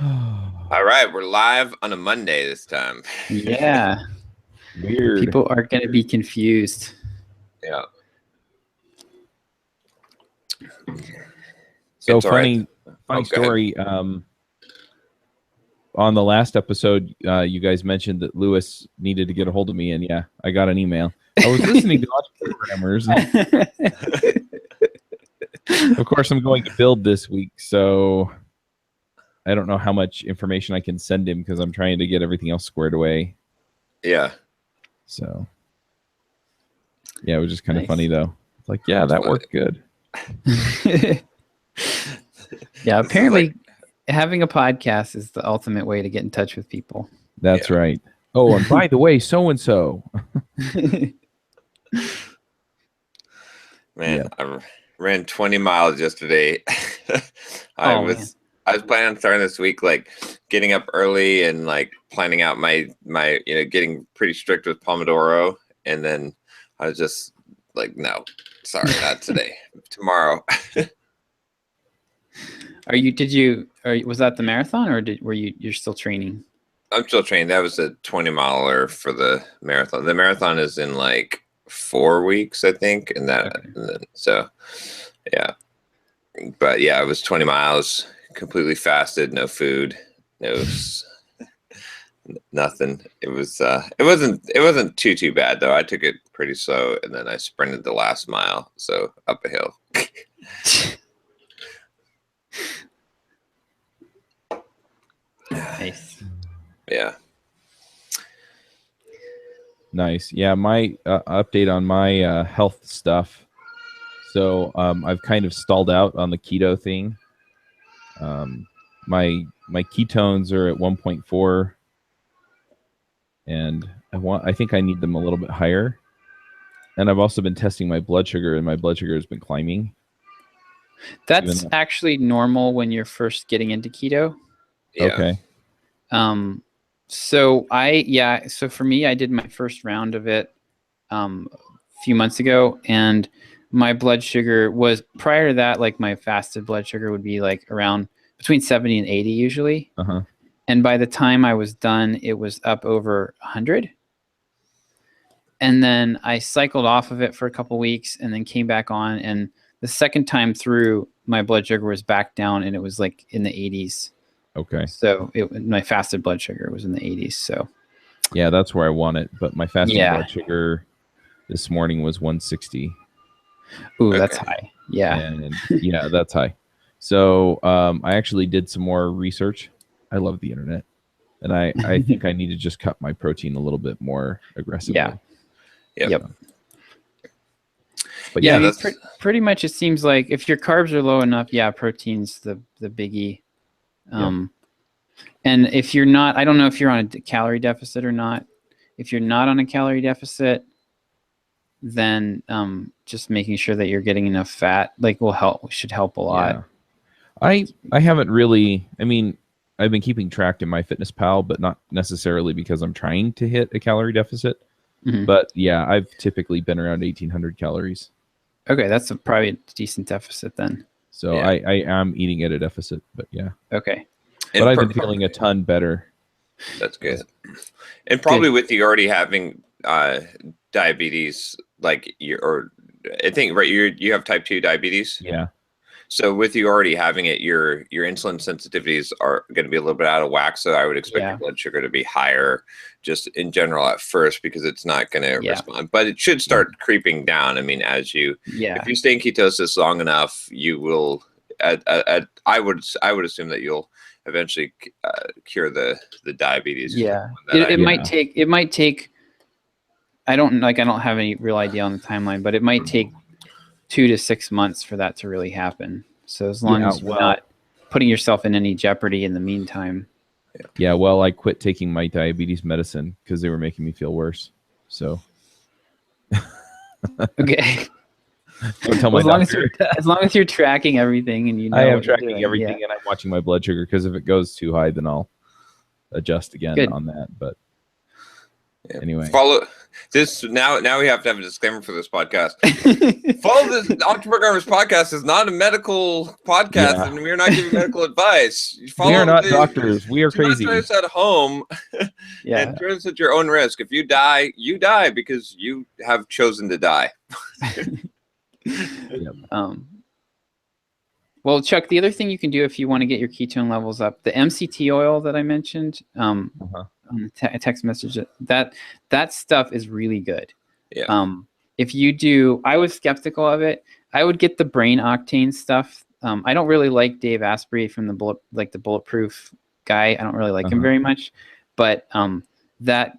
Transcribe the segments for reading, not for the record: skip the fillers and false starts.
All right, we're live on a Monday this time. Yeah. Weird. People are going to be confused. Yeah. So It's all funny right. story. On the last episode, you guys mentioned that Lewis needed to get a hold of me, and yeah, I got an email. I was listening to Logic Programmers. Of course, I'm going to build this week, so I don't know how much information I can send him because I'm trying to get everything else squared away. Yeah. So yeah, it was just kind of Nice. funny though. It's like, yeah, that worked good. Yeah, apparently having a podcast is the ultimate way to get in touch with people. That's right. Oh, and by the way, so-and-so. Man, I ran 20 miles yesterday. I was planning on starting this week, like getting up early and like planning out my getting pretty strict with Pomodoro. And then I was just like, no, sorry, not today. Tomorrow. Was that the marathon or you're still training? I'm still training. That was a 20-miler for the marathon. The marathon is in like 4 weeks, I think. And so, yeah. But yeah, it was 20 miles, completely fasted, no food, nothing. It wasn't too bad though. I took it pretty slow and then I sprinted the last mile. So up a hill. Nice. Yeah. Nice. Yeah, my update on my health stuff. So I've kind of stalled out on the keto thing. My ketones are at 1.4, and I think I need them a little bit higher. And I've also been testing my blood sugar, and my blood sugar has been climbing. That's actually normal when you're first getting into keto. Yeah. Okay. So for me, I did my first round of it a few months ago, and my blood sugar was, prior to that, like my fasted blood sugar would be like around between 70 and 80 usually. Uh-huh. And by the time I was done, it was up over 100. And then I cycled off of it for a couple weeks and then came back on. And the second time through, my blood sugar was back down and it was like in the 80s. Okay. So my fasted blood sugar was in the 80s. So yeah, that's where I want it. But my fasted blood sugar this morning was 160. Ooh, that's high. Yeah. And yeah, that's high. So I actually did some more research. I love the internet. And I think I need to just cut my protein a little bit more aggressively. Yeah. Yep. But yeah, that's pretty much, it seems like if your carbs are low enough, protein's the biggie. And if you're not, I don't know if you're on a calorie deficit or not. If you're not on a calorie deficit, then just making sure that you're getting enough fat should help a lot. I haven't really, I mean, I've been keeping track in MyFitnessPal, but not necessarily because I'm trying to hit a calorie deficit. Mm-hmm. But yeah, I've typically been around 1,800 calories. Okay, that's probably a decent deficit then. So I am eating at a deficit, but yeah. Okay. But I've been feeling a ton better. That's good. And probably with you already having diabetes, like I think, right, you have type 2 diabetes? Yeah. So with you already having it, your insulin sensitivities are going to be a little bit out of whack. So I would expect your blood sugar to be higher just in general at first, because it's not going to respond. But it should start creeping down. I mean, if you stay in ketosis long enough, you will. I would assume that you'll eventually cure the diabetes. Yeah, it might take. I don't have any real idea on the timeline, but it might take 2 to 6 months for that to really happen. So as long as you're not putting yourself in any jeopardy in the meantime. Yeah, well, I quit taking my diabetes medicine because they were making me feel worse. So. Okay. Don't tell my doctor. As long as you're tracking everything and you know. I am tracking everything and I'm watching my blood sugar, because if it goes too high, then I'll adjust again on that. But anyway. this now we have to have a disclaimer for this podcast. Follow this Octoprogrammers podcast is not a medical podcast, and we're not giving medical advice. We are not doctors. We are crazy. Do this at home, and do this at your own risk. If you die because you have chosen to die. Well, Chuck, the other thing you can do if you want to get your ketone levels up, the MCT oil that I mentioned on the text message, that stuff is really good. Yeah. If you do, I was skeptical of it. I would get the Brain Octane stuff. I don't really like Dave Asprey from the Bulletproof guy. I don't really like him very much, but the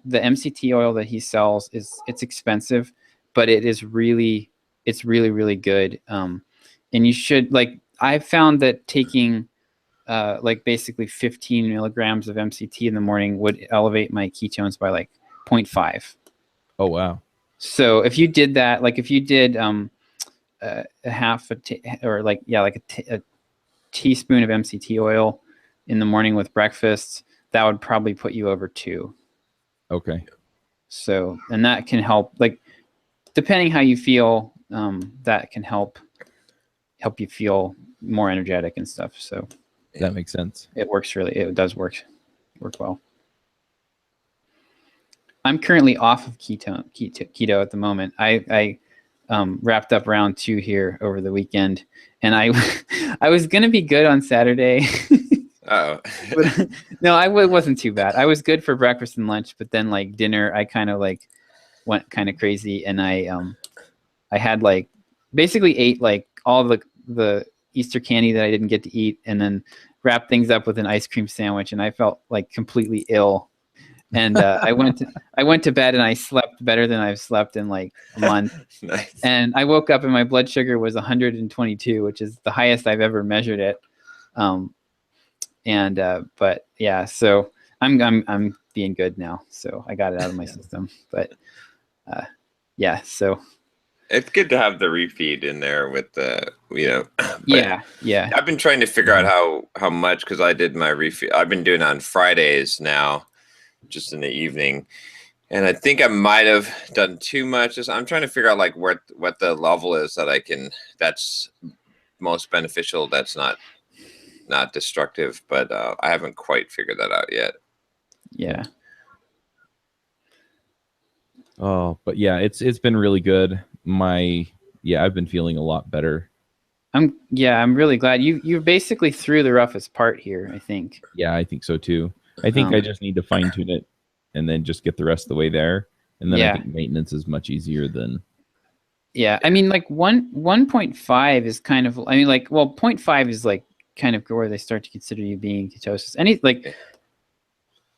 MCT oil that he sells it's expensive, but it's really good. And you should I found that taking basically 15 milligrams of MCT in the morning would elevate my ketones by 0.5. Oh, wow. So if you did that, if you did a half a teaspoon of MCT oil in the morning with breakfast, that would probably put you over 2. Okay. So, and that can help, depending how you feel, that can help you feel more energetic and stuff. So that makes sense. It does work well. I'm currently off of keto at the moment. I wrapped up round 2 here over the weekend, and I was gonna be good on Saturday. Oh. No, it wasn't too bad. I was good for breakfast and lunch, but then dinner, I kind of went kind of crazy, and I had basically ate all the Easter candy that I didn't get to eat, and then wrapped things up with an ice cream sandwich, and I felt completely ill. And I went to bed, and I slept better than I've slept in a month. Nice. And I woke up and my blood sugar was 122, which is the highest I've ever measured it. But yeah, so I'm being good now. So I got it out of my system. But yeah, so it's good to have the refeed in there with the, yeah. I've been trying to figure out how much, because I did my refeed. I've been doing it on Fridays now, just in the evening, and I think I might have done too much. I'm trying to figure out what the level is that's most beneficial, that's not destructive, but I haven't quite figured that out yet. Yeah. Oh, but yeah, it's been really good. I've been feeling a lot better. I'm really glad you're basically through the roughest part here, I think. Yeah, I think so too. I think I just need to fine tune it and then just get the rest of the way there. And then I think maintenance is much easier than. Yeah. I mean, 1.5 is kind of, 0.5 is kind of where they start to consider you being ketosis.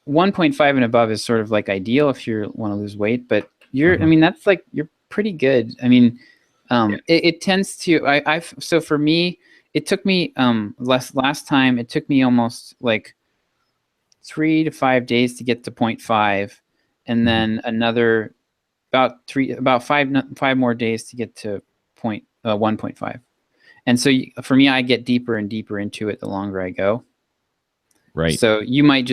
1.5 and above is sort of ideal if you want to lose weight, but that's you're pretty good. It tends to, so for me, it took me, last time, it took me almost 3 to 5 days to get to 0.5, and then another about 5 more days to get to 1.5. And so for me, I get deeper and deeper into it the longer I go. Right. So you might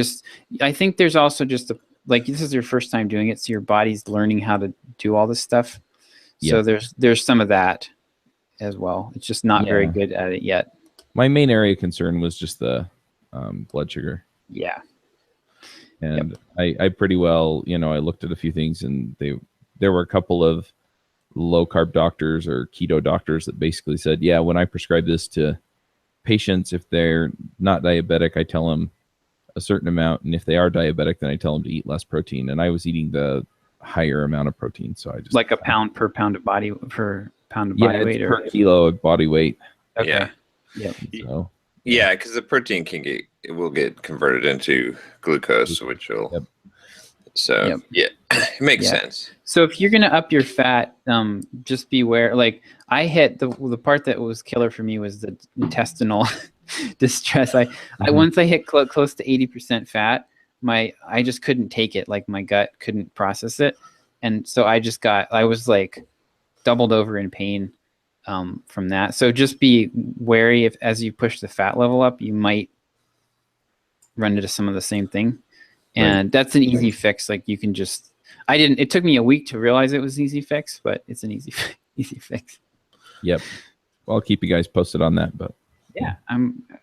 I think there's also just this is your first time doing it, so your body's learning how to do all this stuff. So there's some of that as well. It's just not very good at it yet. My main area of concern was just the blood sugar. Yeah. And I pretty well, I looked at a few things, and there were a couple of low carb doctors or keto doctors that basically said, yeah, when I prescribe this to patients, if they're not diabetic, I tell them a certain amount, and if they are diabetic, then I tell them to eat less protein. And I was eating the higher amount of protein, so I just a pound per pound of body weight, per kilo of body weight. Okay. Yeah. Yep. So, yeah, because the protein will get converted into glucose, which will. Yep. So it makes sense. So if you're gonna up your fat, just beware. I hit the part that was killer for me was the intestinal distress. I once I hit close to 80% fat, I just couldn't take it. My gut couldn't process it, and so I was doubled over in pain from that. So just be wary as you push the fat level up, you might run into some of the same thing. And that's an easy fix. You can just I didn't. It took me a week to realize it was an easy fix, but it's an easy fix. Yep. Well, I'll keep you guys posted on that, but yeah,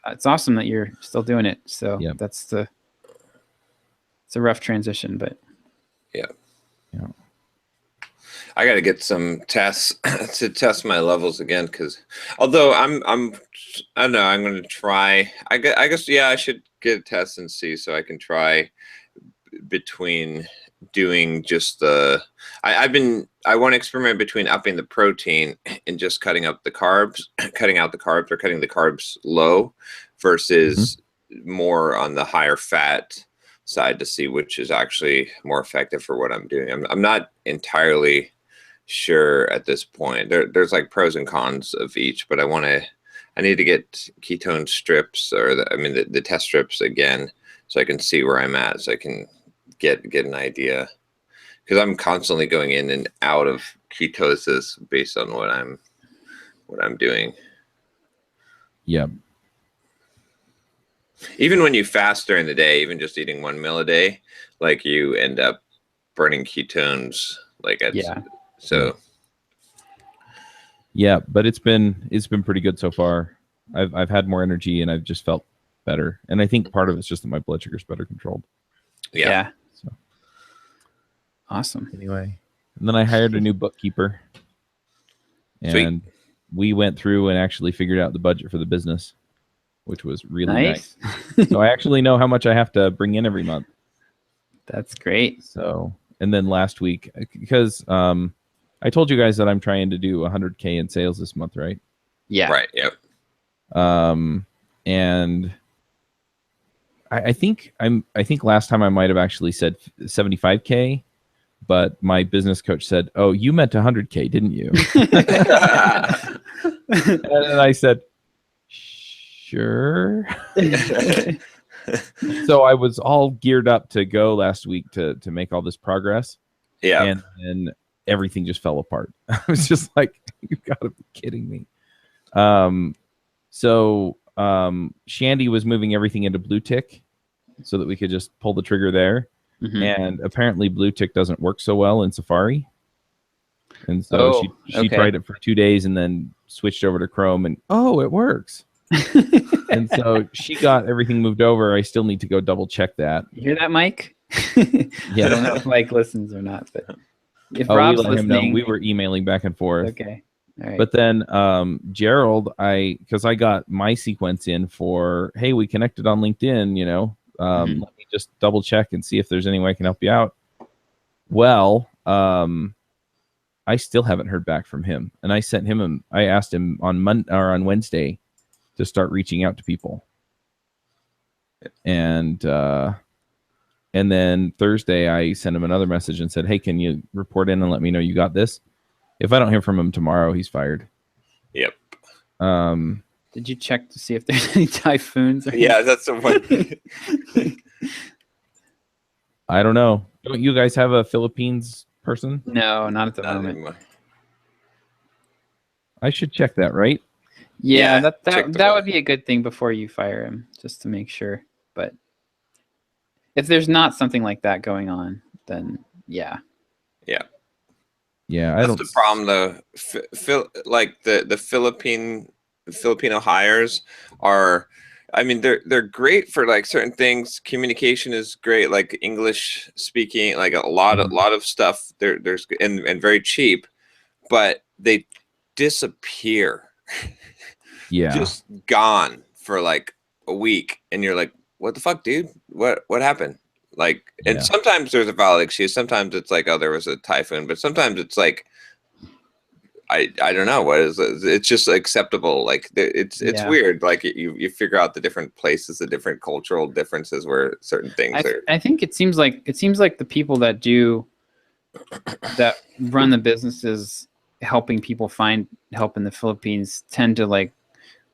it's awesome that you're still doing it. So yep. it's a rough transition, but yeah. Yeah. I got to get some tests to test my levels again, because although I don't know, I'm going to try. I guess yeah, I should get a test and see, so I can try between doing just the. I want to experiment between upping the protein and just cutting out the carbs, or cutting the carbs low, versus more on the higher fat side to see which is actually more effective for what I'm doing. I'm not entirely sure at this point. There's like pros and cons of each, but I need to get ketone strips, or the test strips again, so I can see where I'm at, so I can get an idea, because I'm constantly going in and out of ketosis based on what I'm doing. Yep. Even when you fast during the day, even just eating 1 meal a day, like you end up burning ketones, like so. Yeah, but it's been pretty good so far. I've had more energy and I've just felt better. And I think part of it's just that my blood sugar's better controlled. Yeah. So awesome. Anyway, and then I hired a new bookkeeper. And Sweet. We went through and actually figured out the budget for the business, which was really nice. So I actually know how much I have to bring in every month. That's great. So, and then last week, because I told you guys that I'm trying to do 100K in sales this month, right? Yeah. Right. Yep. And I think last time I might have actually said 75K, but my business coach said, "Oh, you meant 100K, didn't you?" And I said, "Sure." So I was all geared up to go last week to make all this progress. Yeah. And then everything just fell apart. I was just like, "You've got to be kidding me." So Shandy was moving everything into Blue Tick so that we could just pull the trigger there. Mm-hmm. And apparently Blue Tick doesn't work so well in Safari. And so she tried it for 2 days and then switched over to Chrome, and it works. And so she got everything moved over. I still need to go double check that. You hear that, Mike? Yeah. I don't know if Mike listens or not, but if we Rob's let him know. listening, We were emailing back and forth. Okay. All right. But then Gerald, because I got my sequence in for, hey, we connected on LinkedIn, let me just double check and see if there's any way I can help you out. Well, I still haven't heard back from him, and I sent him. I asked him on Wednesday to start reaching out to people, and then Thursday I sent him another message and said, hey, can you report in and let me know you got this? If I don't hear from him tomorrow, he's fired. Yep. Did you check to see if there's any typhoons? Yeah, that's the one. I don't know. Don't you guys have a Philippines person? No, not at the moment. Anymore. I should check that, right? Yeah, that would be a good thing before you fire him, just to make sure. But if there's not something like that going on, then yeah. Yeah. Yeah, that's the problem though. Like the Filipino hires are, I mean, they're great for like certain things. Communication is great, like English speaking, like a lot of stuff. There's and very cheap, but they disappear. Yeah, just gone for like a week, and you're like, what the fuck, dude? What happened? Like, and sometimes there's a valid excuse. Sometimes it's like, oh, there was a typhoon, but sometimes it's like, I don't know what is it? It's just acceptable. Like it's weird. Like you figure out the different places, the different cultural differences where certain things are. I think it seems like the people that run the businesses helping people find help in the Philippines tend to like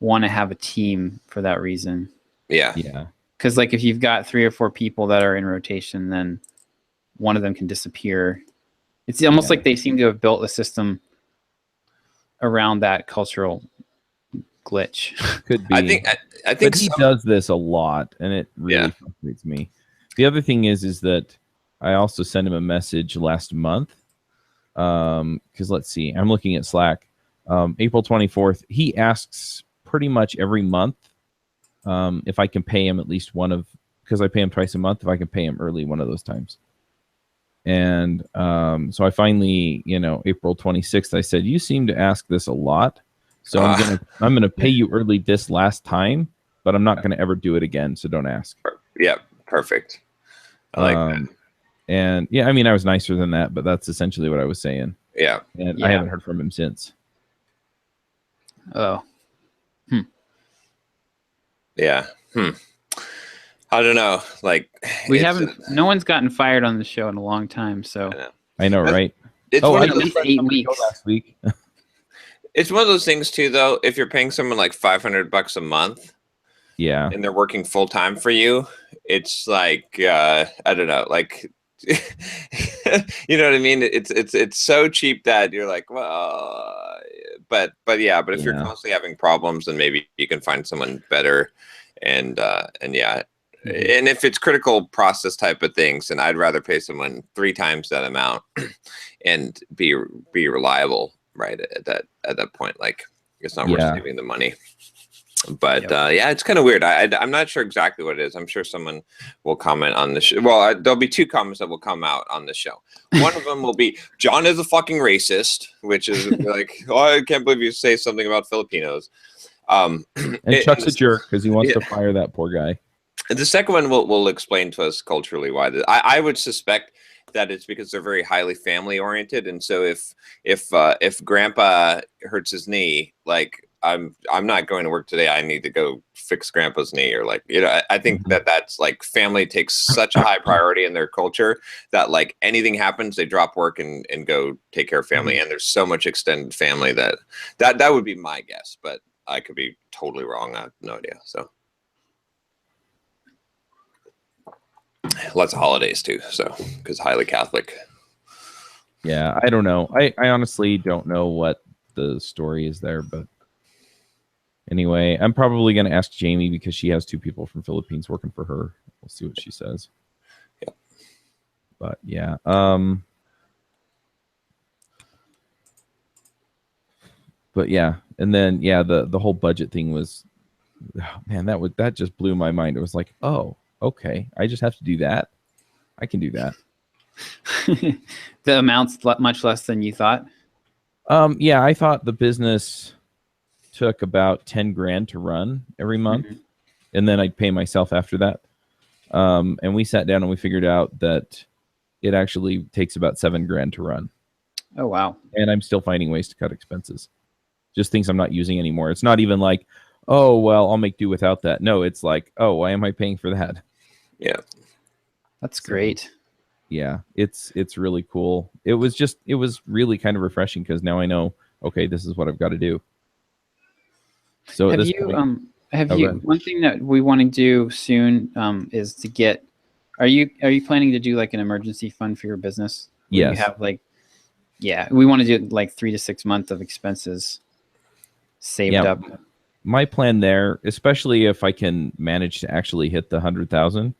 want to have a team for that reason. Yeah. Yeah. Because like if you've got 3 or 4 people that are in rotation, then one of them can disappear. It's almost like they seem to have built a system around that cultural glitch. Could be. I think but he does this a lot, and it really frustrates me. The other thing is that I also sent him a message last month. Because let's see, I'm looking at Slack. April 24th, he asks pretty much every month if I can pay him at least one of, because I pay him twice a month, if I can pay him early one of those times. And so I finally, April 26th, I said, you seem to ask this a lot. So I'm gonna pay you early this last time, but I'm not gonna ever do it again. So don't ask. Yeah, perfect. I like that. And yeah, I mean, I was nicer than that, but that's essentially what I was saying. Yeah. And I haven't heard from him since. Oh. Yeah. I don't know. Like, no one's gotten fired on the show in a long time. So I know, right? It's at least 8 weeks. Last week. It's one of those things too, though. If you're paying someone like $500 a month, yeah, and they're working full time for you, it's like I don't know, like you know what I mean? It's so cheap that you're like, well, but if you're constantly having problems, then maybe you can find someone better, and yeah. And if it's critical process type of things, then I'd rather pay someone 3 times that amount and be reliable, right? At that point, like it's not worth saving the money. But it's kind of weird. I'm not sure exactly what it is. I'm sure someone will comment on the show. Well, there'll be 2 comments that will come out on the show. One of them will be, John is a fucking racist, which is like, oh, I can't believe you say something about Filipinos. And Chuck's a jerk because he wants to fire that poor guy. The second one will explain to us culturally why. I would suspect that it's because they're very highly family oriented, and so if Grandpa hurts his knee, like I'm not going to work today, I need to go fix Grandpa's knee, or like I think that's like family takes such a high priority in their culture that like anything happens, they drop work and go take care of family, and there's so much extended family that would be my guess, but I could be totally wrong. I have no idea. So. Lots of holidays too, so because highly Catholic. Yeah, I don't know. I honestly don't know what the story is there, but anyway, I'm probably going to ask Jamie because she has 2 people from Philippines working for her. We'll see what she says. Yeah, but yeah, but yeah, and then the whole budget thing was, man, that just blew my mind. It was like, oh. Okay, I just have to do that. I can do that. The amount's much less than you thought? Yeah, I thought the business took about 10 grand to run every month, and then I'd pay myself after that. And we sat down and we figured out that it actually takes about 7 grand to run. Oh, wow. And I'm still finding ways to cut expenses. Just things I'm not using anymore. It's not even like, oh, well, I'll make do without that. No, it's like, oh, why am I paying for that? Yeah. That's great. Yeah, it's really cool. It was really kind of refreshing because now I know, okay, this is what I've got to do. So have you one thing that we want to do soon is to get, are you planning to do like an emergency fund for your business? Yes. You have like, we want to do like 3 to 6 months of expenses saved up. My plan there, especially if I can manage to actually hit the 100,000,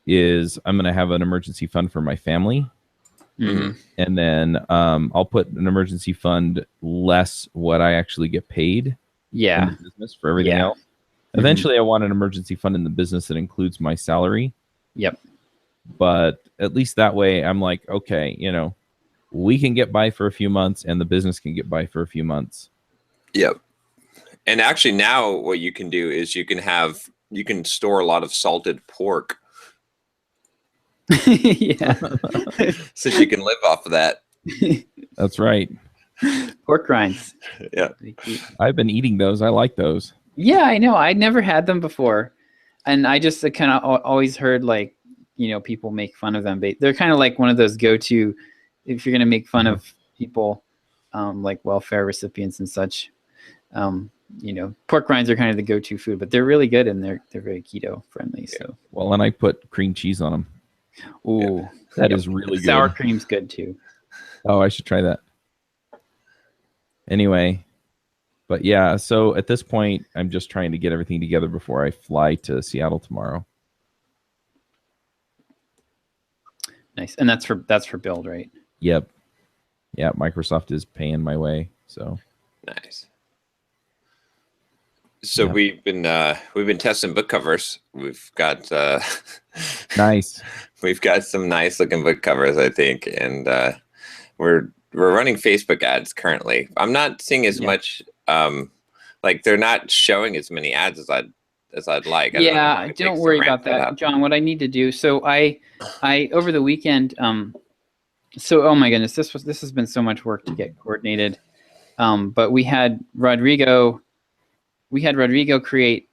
is I'm going to have an emergency fund for my family. And then I'll put an emergency fund less what I actually get paid in the business for everything else. Eventually, I want an emergency fund in the business that includes my salary. Yep. But at least that way, I'm like, okay, we can get by for a few months and the business can get by for a few months. Yep. And actually now what you can do is you can store a lot of salted pork. Yeah. Since you can live off of that. That's right. Pork rinds. Yeah. I've been eating those. I like those. Yeah, I know. I'd never had them before. And I just kind of always heard like, people make fun of them. They're kind of like one of those go-to, if you're going to make fun of people, like welfare recipients and such. Pork rinds are kind of the go-to food, but they're really good and they're very keto friendly. So well, and I put cream cheese on them. Ooh, that is really good. Sour cream's good too. Oh, I should try that. Anyway, but yeah, so at this point, I'm just trying to get everything together before I fly to Seattle tomorrow. Nice. And that's for build, right? Yep. Yeah, Microsoft is paying my way. So nice. So we've been testing book covers. We've got nice. We've got some nice looking book covers, I think, and we're running Facebook ads currently. I'm not seeing as much. Like they're not showing as many ads as I'd like. Don't worry about that, John. What I need to do. So I over the weekend. So oh my goodness, this has been so much work to get coordinated. But we had Rodrigo create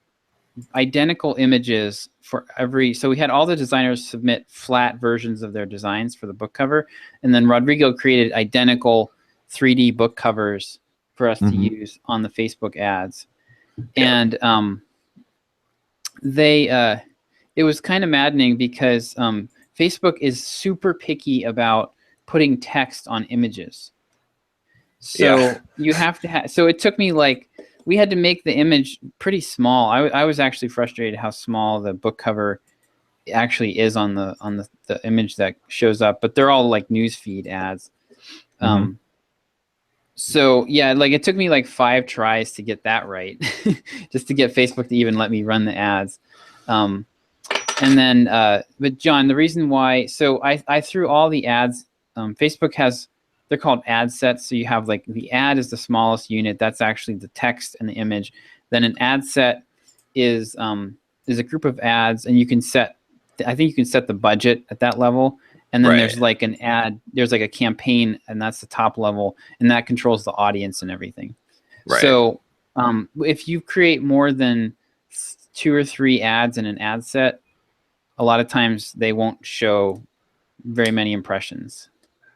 identical images for every, so we had all the designers submit flat versions of their designs for the book cover, and then Rodrigo created identical 3D book covers for us to use on the Facebook ads. And it was kind of maddening because Facebook is super picky about putting text on images. So you have to have, so it took me like, we had to make the image pretty small. I was actually frustrated how small the book cover actually is on the image that shows up, but they're all like newsfeed ads. So yeah, like it took me like 5 tries to get that right, just to get Facebook to even let me run the ads. And then, but John, the reason why, so I threw all the ads. Facebook has, they're called ad sets. So you have like the ad is the smallest unit. That's actually the text and the image. Then an ad set is a group of ads, and you can set, I think you can set the budget at that level. And then there's like an ad, there's like a campaign, and that's the top level, and that controls the audience and everything. Right. So if you create more than 2 or 3 ads in an ad set, a lot of times they won't show very many impressions.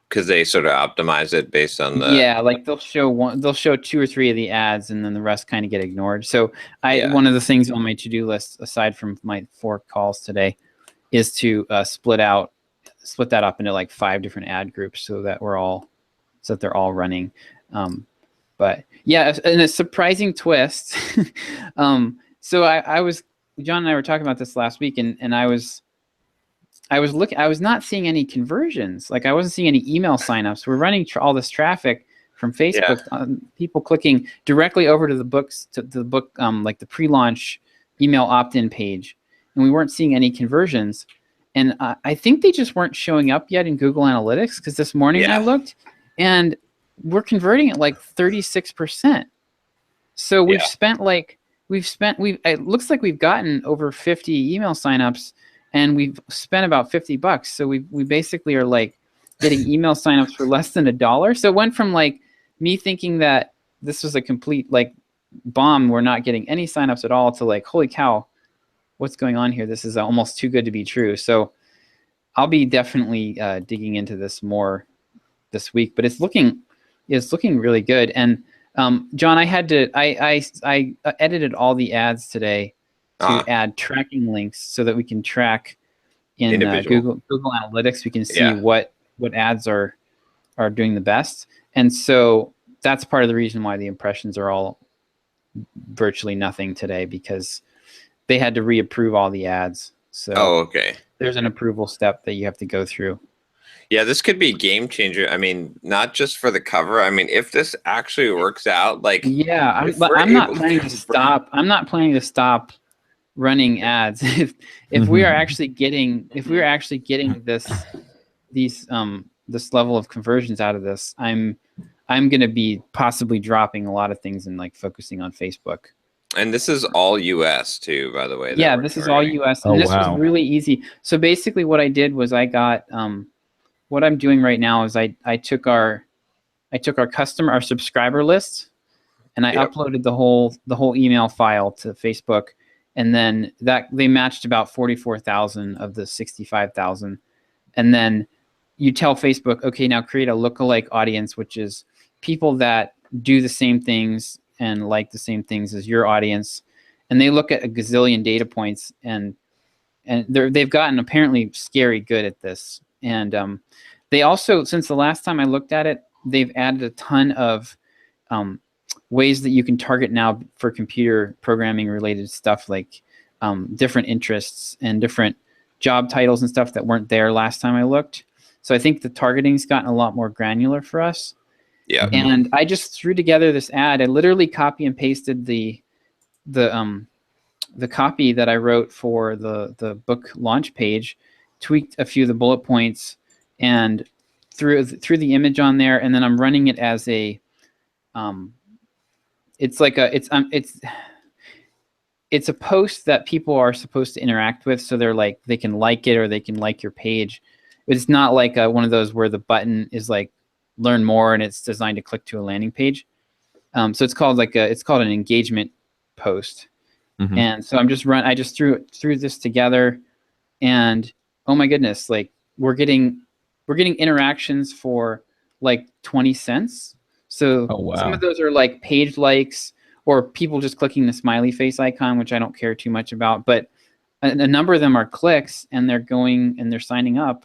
Because they sort of optimize it based on the like they'll show 2 or 3 of the ads, and then the rest kind of get ignored. So one of the things on my to-do list, aside from my 4 calls today, is to split that up into like 5 different ad groups so that they're all running. But yeah, and a surprising twist. So I was, John and I were talking about this last week, and I was not seeing any conversions. Like I wasn't seeing any email signups. We're running all this traffic from Facebook, people clicking directly over to the books, to the book, like the pre-launch email opt-in page, and we weren't seeing any conversions. And I think they just weren't showing up yet in Google Analytics, because this morning I looked, and we're converting at like 36%. So it looks like we've gotten over 50 email signups, and we've spent about $50. So we basically are like getting email signups for less than $1. So it went from like me thinking that this was a complete like bomb, we're not getting any signups at all, to like, holy cow, what's going on here? This is almost too good to be true. So I'll be definitely digging into this more this week, but it's looking really good. And John, I edited all the ads today to add tracking links so that we can track in Google Analytics. We can see what ads are doing the best. And so that's part of the reason why the impressions are all virtually nothing today, because they had to reapprove all the ads. So there's an approval step that you have to go through. Yeah, this could be a game changer. I mean, not just for the cover. I mean, if this actually works out, like I'm not planning to stop running ads. If we are actually getting this level of conversions out of this, I'm going to be possibly dropping a lot of things and like focusing on Facebook. And this is all US too, by the way. Yeah, this is all US. And this was really easy. So basically what I did was I got, what I'm doing right now is I took our subscriber list, and I uploaded the whole email file to Facebook. And then they matched about 44,000 of the 65,000. And then you tell Facebook, okay, now create a lookalike audience, which is people that do the same things and like the same things as your audience. And they look at a gazillion data points, and they've gotten apparently scary good at this. And they also, since the last time I looked at it, they've added a ton of ways that you can target now for computer programming related stuff, like different interests and different job titles and stuff that weren't there last time I looked. So I think the targeting's gotten a lot more granular for us. Yeah. And I just threw together this ad. I literally copy and pasted the copy that I wrote for the book launch page, tweaked a few of the bullet points, and threw the image on there. And then I'm running it as a, it's a post that people are supposed to interact with. So they're like, they can like it or they can like your page. But it's not like one of those where the button is like learn more and it's designed to click to a landing page. So it's called an engagement post. Mm-hmm. And so I just threw this together, and oh my goodness, like we're getting interactions for like 20 cents. So some of those are like page likes or people just clicking the smiley face icon, which I don't care too much about, but a number of them are clicks, and they're going and they're signing up.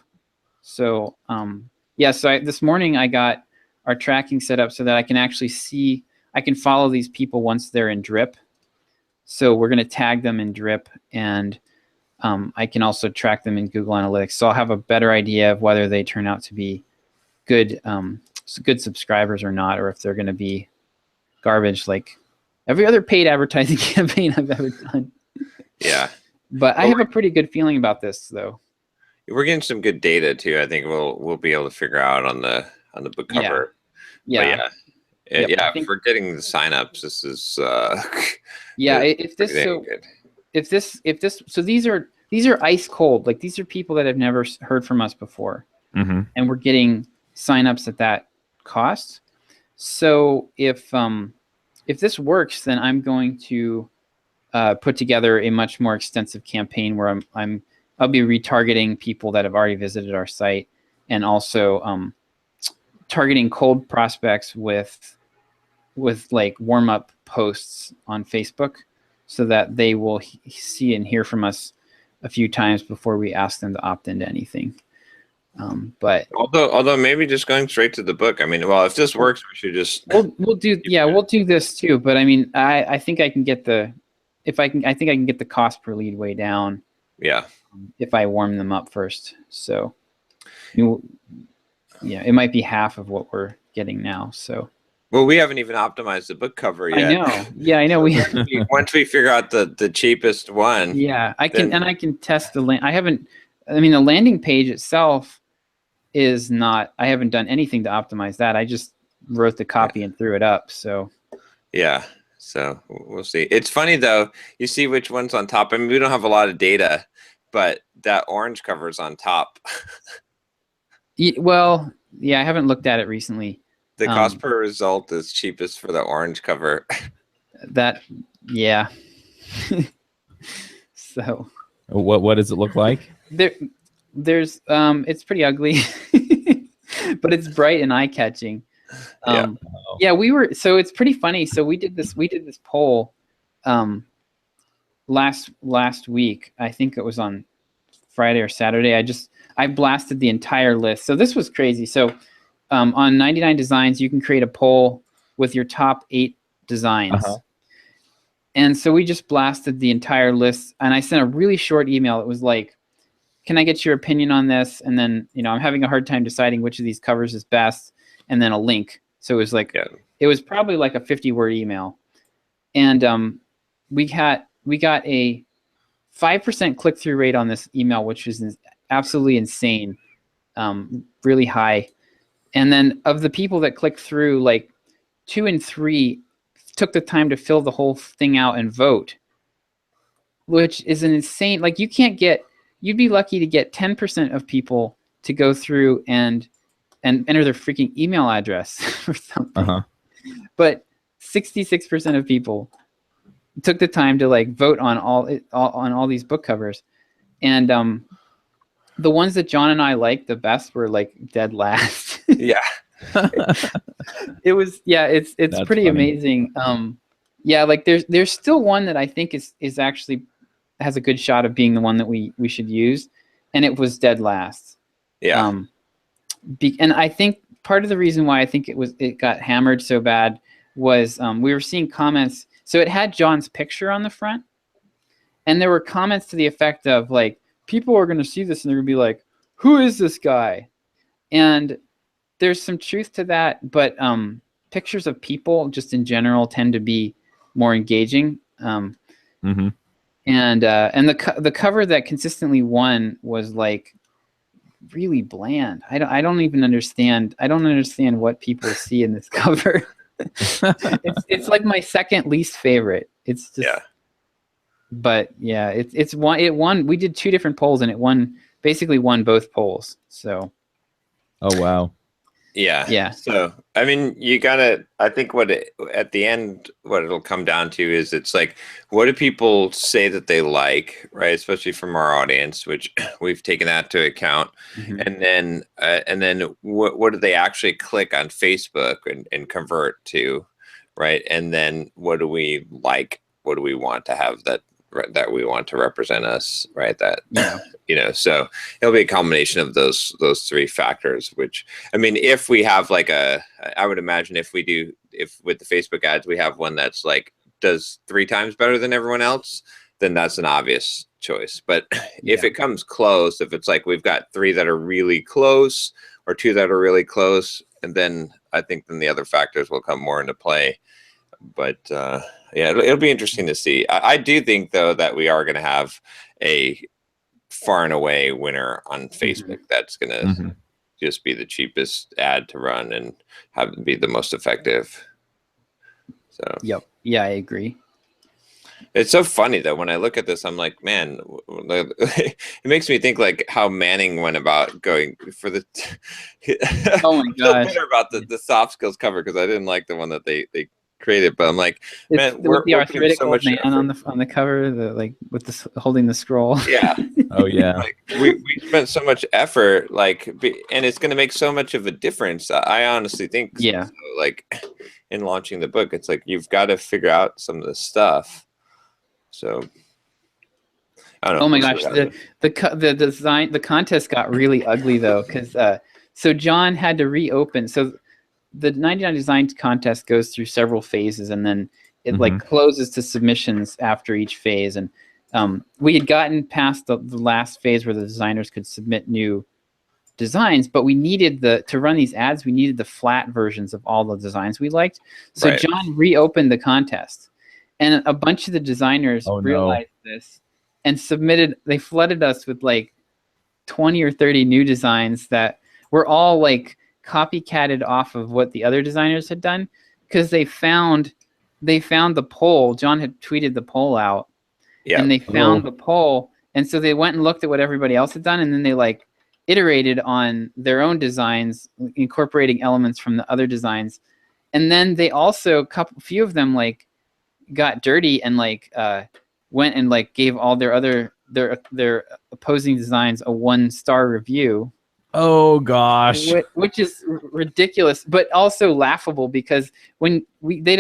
So this morning I got our tracking set up so that I can actually see, I can follow these people once they're in Drip. So we're going to tag them in Drip, and I can also track them in Google Analytics. So I'll have a better idea of whether they turn out to be good subscribers or not, or if they're going to be garbage like every other paid advertising campaign I've ever done. Yeah. But I have a pretty good feeling about this, though. We're getting some good data too. I think we'll be able to figure out on the book cover. Yeah. If we're getting the signups, this is so these are ice cold. Like these are people that have never heard from us before, mm-hmm. and we're getting signups at that cost. So if this works, then I'm going to put together a much more extensive campaign where I'll be retargeting people that have already visited our site, and also targeting cold prospects with like warm-up posts on Facebook, so that they will see and hear from us a few times before we ask them to opt into anything. But although maybe just going straight to the book. I mean, well, if this works, we should just we'll do this too. But I mean, I think I can get I think I can get the cost per lead way down. Yeah. If I warm them up first. So it might be half of what we're getting now. So. Well, we haven't even optimized the book cover yet. I know. Yeah, I know. Once we figure out the cheapest one. Yeah, I can test the land. The landing page itself is not. I haven't done anything to optimize that. I just wrote the copy and threw it up. So. Yeah. So we'll see. It's funny though. You see which one's on top. I mean, we don't have a lot of data, but that orange cover's on top. Well, yeah, I haven't looked at it recently. The cost per result is cheapest for the orange cover. Yeah. So. What does it look like? There's it's pretty ugly, but it's bright and eye catching. So it's pretty funny. So we did this poll last week. I think it was on Friday or Saturday. I blasted the entire list. So this was crazy. So on 99 Designs, you can create a poll with your top 8 designs. Uh-huh. And so we just blasted the entire list, and I sent a really short email. It was like, can I get your opinion on this? And then, I'm having a hard time deciding which of these covers is best, and then a link. So it was like, It was probably like a 50-word email. And we got a 5% click-through rate on this email, which is absolutely insane, really high. And then of the people that clicked through, like 2 and 3 took the time to fill the whole thing out and vote, which is an insane, like you'd be lucky to get 10% of people to go through and enter their freaking email address or something. Uh-huh. But 66% of people took the time to like vote on all these book covers. And the ones that John and I liked the best were like dead last. Yeah. It was, it's That's pretty funny. Amazing. Like there's still one that I think is actually has a good shot of being the one that we should use, and it was dead last. Yeah. And I think part of the reason why I think it got hammered so bad was we were seeing comments. So it had John's picture on the front, and there were comments to the effect of like, people are going to see this and they're going to be like, who is this guy? And there's some truth to that, but pictures of people just in general tend to be more engaging. Mm-hmm. And the cover that consistently won was like really bland. I don't even understand. I don't understand what people see in this cover. It's like my second least favorite. It's just, yeah. But yeah, it won. We did 2 different polls and it basically won both polls. So. Oh wow. Yeah. So, I mean, I think at the end, what it'll come down to is it's like, what do people say that they like, right? Especially from our audience, which we've taken that into account. Mm-hmm. And then what do they actually click on Facebook and convert to, right? And then what do we like? What do we want to have that we want to represent us, right? That, so it'll be a combination of those 3 factors, which, I mean, if we have like I would imagine if with the Facebook ads, we have one that's like, does 3 times better than everyone else, then that's an obvious choice. But if it comes close, if it's like, we've got 3 that are really close or 2 that are really close, and then I think then the other factors will come more into play. But yeah, it'll be interesting to see. I do think, though, that we are going to have a far and away winner on Facebook. That's going to just be the cheapest ad to run and have it be the most effective. So. Yep. Yeah, I agree. It's so funny, though, when I look at this, I'm like, man, it makes me think like how Manning went about going for the. Oh my gosh! better about the soft skills cover, because I didn't like the one that they created, but I'm like, man, we're the arthritic old man on the cover, with holding the scroll. Yeah. Oh yeah. Like we spent so much effort, and it's going to make so much of a difference. I honestly think. Yeah. So, like in launching the book, it's like you've got to figure out some of this stuff. So. I don't know. Oh my gosh, the design, the contest got really ugly though, because so John had to reopen. So the 99 Designs contest goes through several phases, and then it like closes to submissions after each phase. And we had gotten past the last phase where the designers could submit new designs, but we needed to run these ads, we needed the flat versions of all the designs we liked. So John reopened the contest, and a bunch of the designers realized this and submitted. They flooded us with like 20 or 30 new designs that were all like copycatted off of what the other designers had done, because they found the poll. John had tweeted the poll out, and they found the poll, and so they went and looked at what everybody else had done, and then they like iterated on their own designs, incorporating elements from the other designs. And then they also a few of them like got dirty and like went and like gave all their opposing designs a 1-star review. Oh gosh, which is ridiculous, but also laughable, because when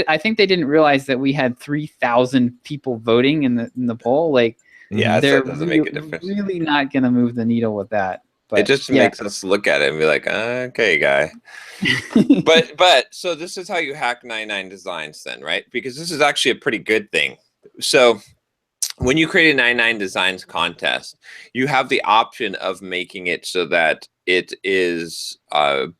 I think they didn't realize that we had 3,000 people voting in the poll. Like, yeah, that doesn't make a difference. Really not going to move the needle with that. But it just makes us look at it and be like, okay, guy. but so this is how you hack 99 Designs then, right? Because this is actually a pretty good thing. So when you create a 99 Designs contest, you have the option of making it so that it is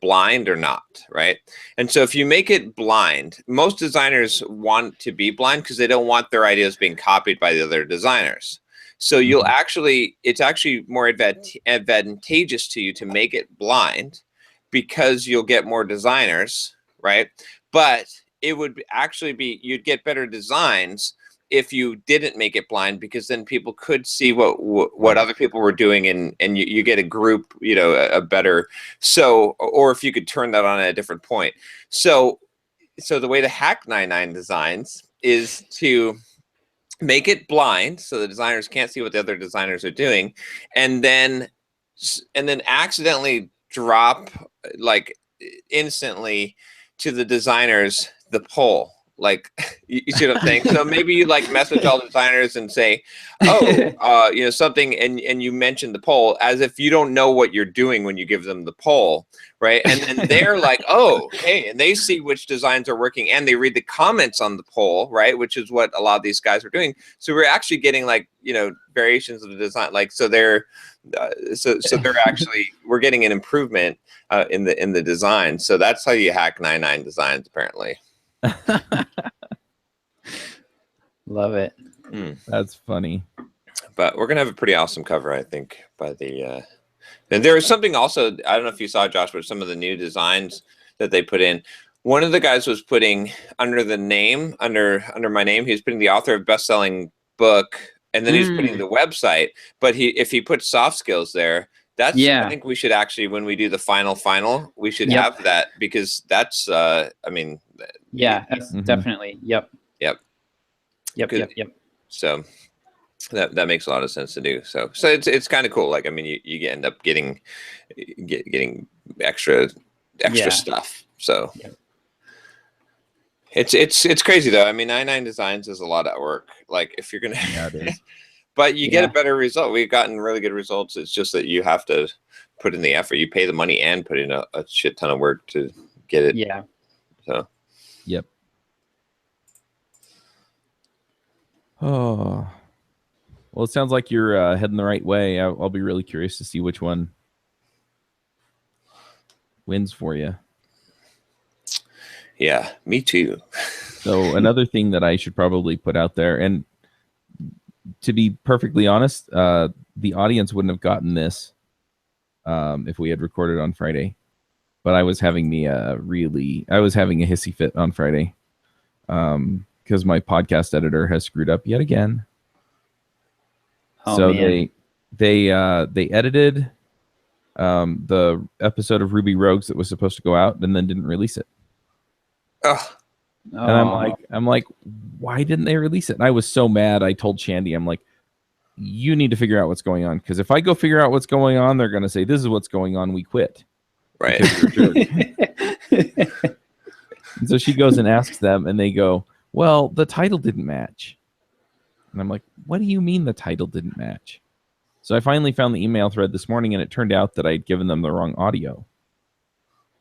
blind or not, right? And so if you make it blind, most designers want to be blind because they don't want their ideas being copied by the other designers. So it's actually more advantageous to you to make it blind, because you'll get more designers, right? But it would actually you'd get better designs if you didn't make it blind, because then people could see what other people were doing, and you get a group, a better. So, or if you could turn that on at a different point. So the way to hack 99 Designs is to make it blind so the designers can't see what the other designers are doing, and then accidentally drop like instantly to the designers the poll. Like, you see what I'm saying? So maybe you like message all the designers and say, oh, something, and you mention the poll as if you don't know what you're doing when you give them the poll, right? And then they're like, oh, hey, and they see which designs are working, and they read the comments on the poll, right? Which is what a lot of these guys are doing. So we're actually getting like, variations of the design, like, so they're they're actually, we're getting an improvement in the design. So that's how you hack 99 Designs, apparently. Love it. That's funny. But we're gonna have a pretty awesome cover, I think, by the and there was something also, I don't know if you saw, Josh, but some of the new designs that they put in. One of the guys was putting under the name, under my name, he was putting the author of best-selling book, and then he's putting the website. But if he puts soft skills there, that's, I think we should actually, when we do the final, we should have that, because that's that's definitely. Yep. So that makes a lot of sense to do. So it's kind of cool. Like, I mean, you end up getting extra stuff. So it's crazy though. I mean, 99 Designs is a lot of work. Like, if you're gonna, it is. But you get a better result. We've gotten really good results. It's just that you have to put in the effort. You pay the money and put in a shit ton of work to get it. Yeah. So. Yep. Oh. Well, it sounds like you're heading the right way. I'll be really curious to see which one wins for you. Yeah, me too. So another thing that I should probably put out there, and to be perfectly honest, the audience wouldn't have gotten this if we had recorded on Friday. But I was having a hissy fit on Friday because my podcast editor has screwed up yet again. Oh, so man. they edited the episode of Ruby Rogues that was supposed to go out and then didn't release it. Oh. And I'm like, why didn't they release it? And I was so mad. I told Shandy, I'm like, you need to figure out what's going on, because if I go figure out what's going on, they're going to say, this is what's going on, we quit. Right. And so she goes and asks them, and they go, well, the title didn't match. And I'm like, what do you mean the title didn't match? So I finally found the email thread this morning, and it turned out that I'd given them the wrong audio.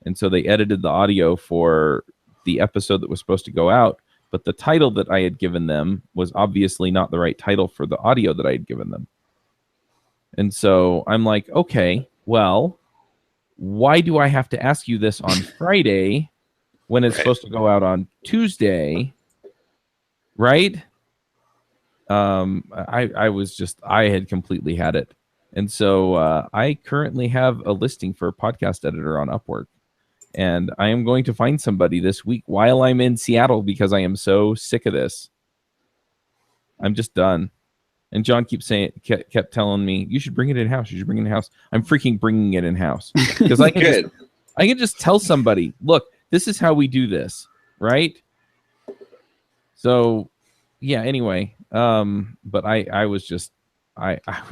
And so they edited the audio for the episode that was supposed to go out, but the title that I had given them was obviously not the right title for the audio that I had given them. And so I'm like, okay, well, why do I have to ask you this on Friday when it's supposed to go out on Tuesday? Right? I had completely had it. And so I currently have a listing for a podcast editor on Upwork. And I am going to find somebody this week while I'm in Seattle, because I am so sick of this. I'm just done. And John kept telling me, you should bring it in-house. You should bring it in-house. I'm freaking bringing it in-house. Because I can just tell somebody, look, this is how we do this, right? So, yeah, anyway. But I was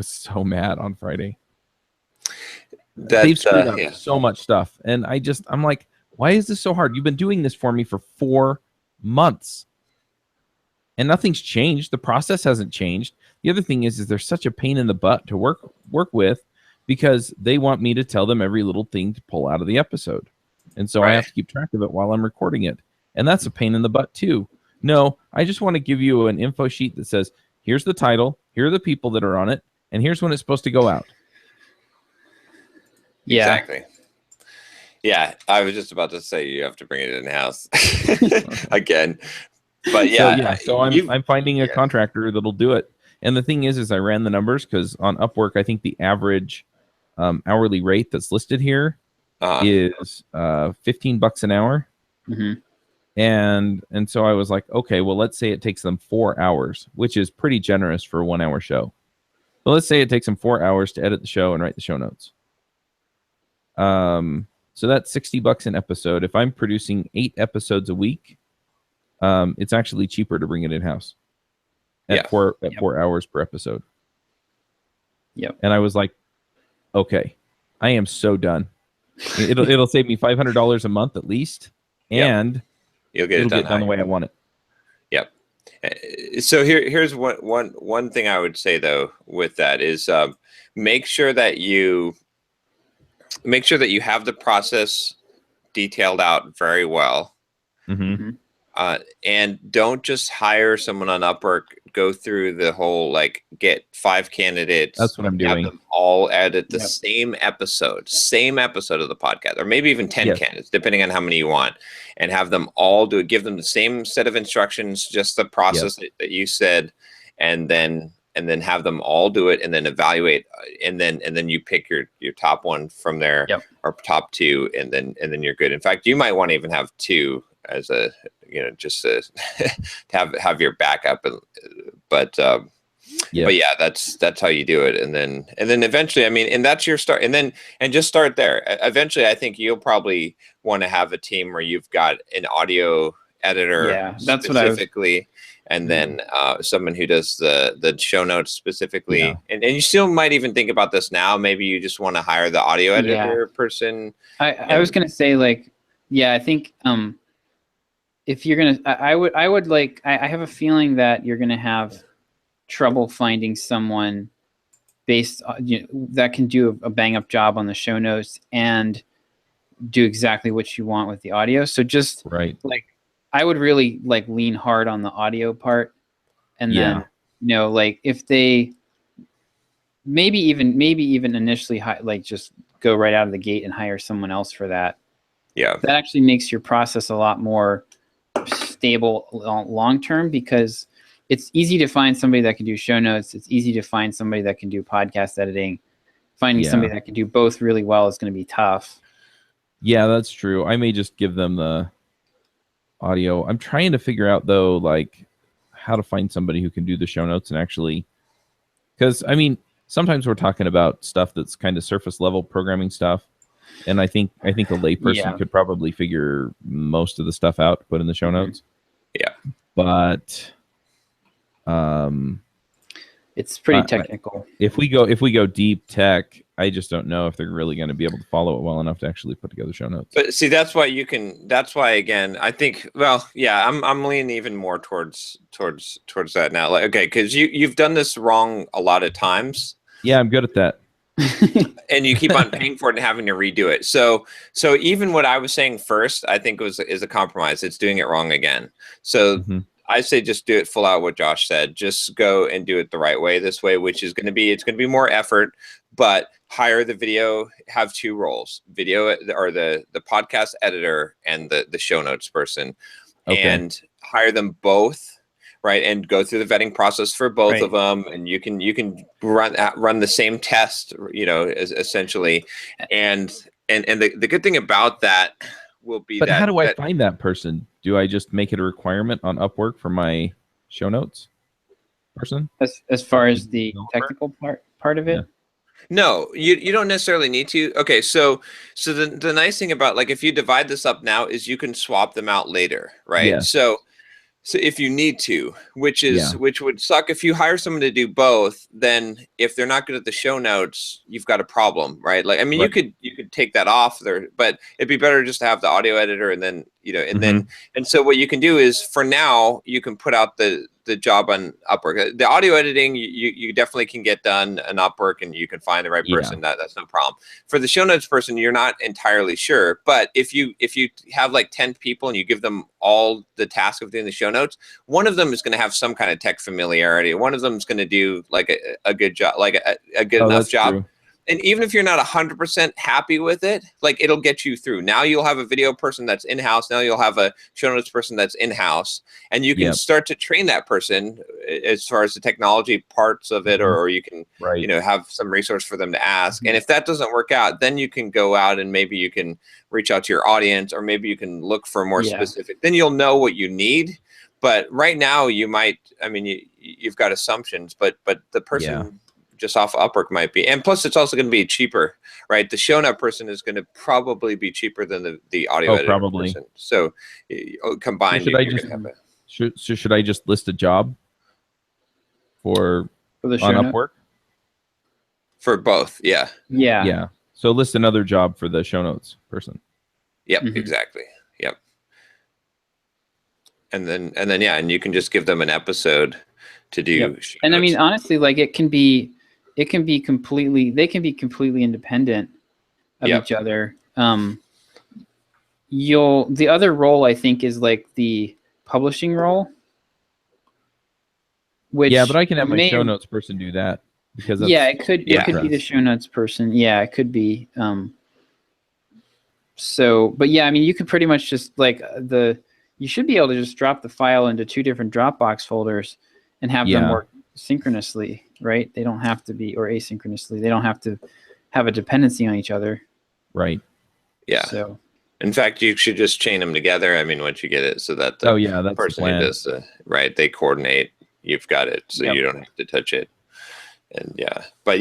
so mad on Friday. They've screwed up so much stuff. And I'm like, why is this so hard? You've been doing this for me for 4 months. And nothing's changed. The process hasn't changed. The other thing is they're such a pain in the butt to work with, because they want me to tell them every little thing to pull out of the episode. And so I have to keep track of it while I'm recording it. And that's a pain in the butt too. No, I just want to give you an info sheet that says, here's the title, here are the people that are on it, and here's when it's supposed to go out. Yeah. Exactly. Yeah, I was just about to say you have to bring it in-house again. But so I'm finding a contractor that'll do it. And the thing is I ran the numbers, because on Upwork, I think the average hourly rate that's listed here is $15 an hour. Mm-hmm. And so I was like, okay, well, let's say it takes them 4 hours, which is pretty generous for a 1 hour show. So let's say it takes them 4 hours to edit the show and write the show notes. So that's $60 an episode. If I'm producing 8 episodes a week, it's actually cheaper to bring it in-house at 4 hours per episode. Yep. And I was like, okay, I am so done. It'll save me $500 a month at least, and you'll get it done the way I want it. So here's one thing I would say though with that is make sure that you have the process detailed out very well. Mm-hmm. And don't just hire someone on Upwork, go through the whole, like, get 5 candidates. That's what I'm doing. Have them all edit the same episode of the podcast, or maybe even 10 candidates, depending on how many you want, and have them all do it. Give them the same set of instructions, just the process that you said, and then have them all do it, and then evaluate, and then you pick your top one from there, or top 2, and then you're good. In fact, you might want to even have 2 as a, just to have your backup, but yeah, that's how you do it. And then eventually, I mean, and that's your start, and just start there. Eventually, I think you'll probably want to have a team where you've got an audio editor, that's specifically, and then someone who does the show notes specifically. And you still might even think about this now. Maybe you just want to hire the audio editor person. I was gonna say, like, I think if you're gonna, I would like, I have a feeling that you're gonna have trouble finding someone based on, that can do a bang up job on the show notes and do exactly what you want with the audio. So just like, I would really like lean hard on the audio part, and then like if they maybe even initially like just go right out of the gate and hire someone else for that. Yeah, that actually makes your process a lot more stable long term, because it's easy to find somebody that can do show notes. It's easy to find somebody that can do podcast editing. Finding somebody that can do both really well is going to be tough. Yeah, that's true. I may just give them the audio. I'm trying to figure out though, like, how to find somebody who can do the show notes and actually, because I mean, sometimes we're talking about stuff that's kind of surface level programming stuff. And I think a layperson could probably figure most of the stuff out to put in the show notes. Yeah. But it's pretty technical. If we go deep tech, I just don't know if they're really going to be able to follow it well enough to actually put together show notes. But see, that's why again, I think, I'm leaning even more towards that now. Like, okay, because you've done this wrong a lot of times. Yeah, I'm good at that. And you keep on paying for it and having to redo it. So even what I was saying first, I think is a compromise. It's doing it wrong again. So I say just do it full out what Josh said. Just go and do it the right way this way, which is going to be more effort, but hire the video, have 2 roles, video or the podcast editor and the show notes person, and hire them both. Right, and go through the vetting process for both of them, and you can run the same test, essentially, and the good thing about that will be But how do I find that person? Do I just make it a requirement on Upwork for my show notes person? As far as the technical part of it? Yeah. No, you don't necessarily need to. Okay, so the nice thing about, like, if you divide this up now is you can swap them out later, right? Yeah. So if you need to, which would suck if you hire someone to do both, then if they're not good at the show notes, you've got a problem, right? Like, I mean, you could take that off there, but it'd be better just to have the audio editor, and then, and so what you can do is, for now, you can put out the job on Upwork. The audio editing, you definitely can get done on Upwork, and you can find the right person. That's no problem. For the show notes person, you're not entirely sure, but if you have like 10 people and you give them all the task of doing the show notes, one of them is going to have some kind of tech familiarity. One of them is going to do like a good job, like a good enough job. True. And even if you're not 100% happy with it, like, it'll get you through. Now you'll have a video person that's in-house. Now you'll have a show notes person that's in-house, and you can start to train that person as far as the technology parts of it, or you can, have some resource for them to ask. And if that doesn't work out, then you can go out and maybe you can reach out to your audience, or maybe you can look for more specific. Then you'll know what you need. But right now you might, I mean, you've got assumptions, but the person just off Upwork might be, and plus it's also going to be cheaper, right? The show note person is going to probably be cheaper than the audio editor person. So combined, should I just list a job for the show on note? Upwork for both? Yeah. So list another job for the show notes person. Yep, exactly. Yep. And then yeah, and you can just give them an episode to do. Yep. And I mean, honestly, like they can be completely independent of each other. The other role I think is like the publishing role. Which but I can have my show notes person do that because it could be the show notes person. Yeah, it could be. But yeah, I mean, you can pretty much just like you should be able to just drop the file into 2 different Dropbox folders and have them work synchronously, right? They don't have to be, or asynchronously. They don't have to have a dependency on each other. Right. Yeah. So, in fact, you should just chain them together. I mean, once you get it, so that that's person who does they coordinate. You've got it, so you don't have to touch it. And but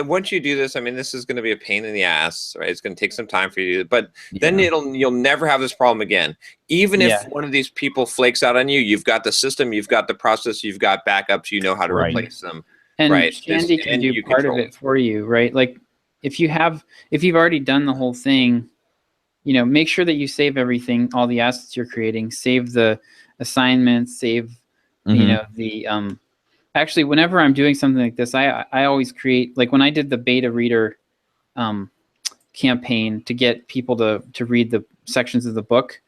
once you do this, I mean, this is going to be a pain in the ass, right? It's going to take some time for you, but then you'll never have this problem again. Even if one of these people flakes out on you, you've got the system, you've got the process, you've got backups, you know how to replace them. And Shandy can do part of it for you, right? Like if you've already done the whole thing, make sure that you save everything, all the assets you're creating, save the assignments, save, the actually, whenever I'm doing something like this, I always create, like when I did the beta reader campaign to get people to read the sections of the book